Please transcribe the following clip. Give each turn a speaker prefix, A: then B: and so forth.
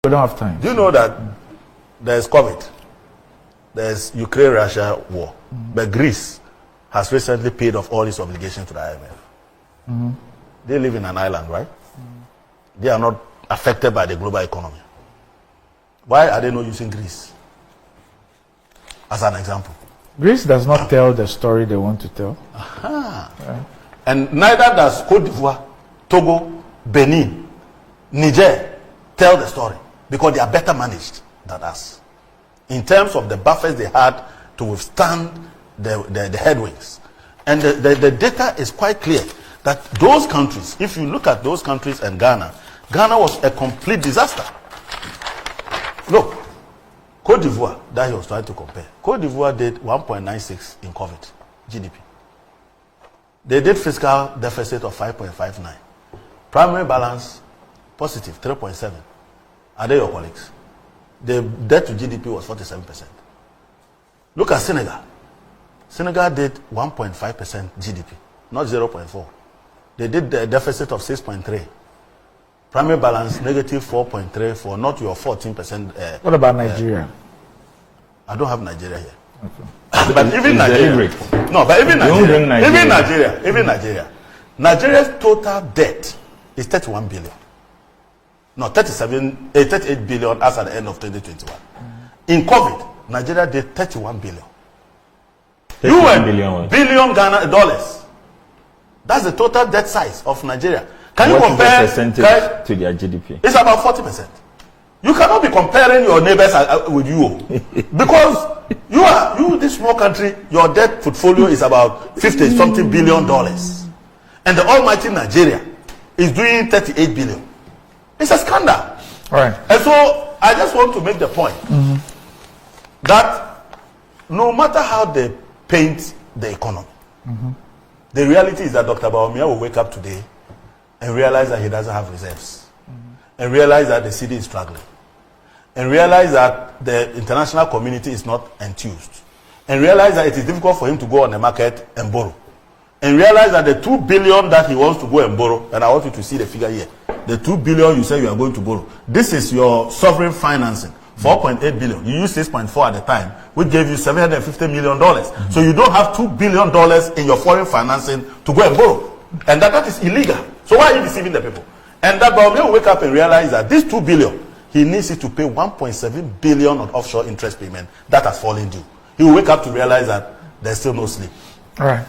A: We don't have time.
B: Do you know that there's COVID? There's Ukraine-Russia war. But Greece has recently paid off all its obligations to the IMF. They live in an island, right? They are not affected by the global economy. Why are they not using Greece as an example?
A: Greece does not tell the story they want to tell.
B: Right. And neither does Côte d'Ivoire, Togo, Benin, Niger tell the story, because they are better managed than us in terms of the buffers they had to withstand the headwinds. And the data is quite clear that those countries, if you look at those countries and Ghana was a complete disaster. Look, Côte d'Ivoire, that he was trying to compare. Côte d'Ivoire did 1.96 in COVID GDP. They did fiscal deficit of 5.59. Primary balance positive 3.7. Are they your colleagues? The debt to GDP was 47%. Look at Senegal. Senegal did 1.5% GDP, not 0.4. They did a deficit of 6.3. Primary balance negative 4.34, not your 14%.
A: What about Nigeria?
B: I don't have Nigeria here.
A: Okay.
B: But even Nigeria. No, but even Nigeria. Nigeria's total debt is 31 billion. No, 38 billion as at the end of 2021. In COVID, Nigeria did 31 billion. Billion Ghana dollars. That's the total debt size of Nigeria. Can you compare
C: the percentage to their GDP?
B: It's about 40%. You cannot be comparing your neighbors with you, because this small country, your debt portfolio is about $50-something billion, and the almighty Nigeria is doing 38 billion. It's a scandal.
A: Right.
B: And so I just want to make the point that no matter how they paint the economy, the reality is that Dr. Bawumia will wake up today and realize that he doesn't have reserves, and realize that the city is struggling, and realize that the international community is not enthused, and realize that it is difficult for him to go on the market and borrow, and realize that the 2 billion that he wants to go and borrow, and I want you to see the figure here, the 2 billion you say you are going to borrow, this is your sovereign financing, 4.8 billion. You used 6.4 at the time, which gave you $750 million. So you don't have $2 billion in your foreign financing to go and borrow, and that is illegal. So why are you deceiving the people? And that Bawumia will wake up and realize that this 2 billion, he needs it to pay 1.7 billion on offshore interest payment that has fallen due. He will wake up to realize that there's still no sleep.
A: All right.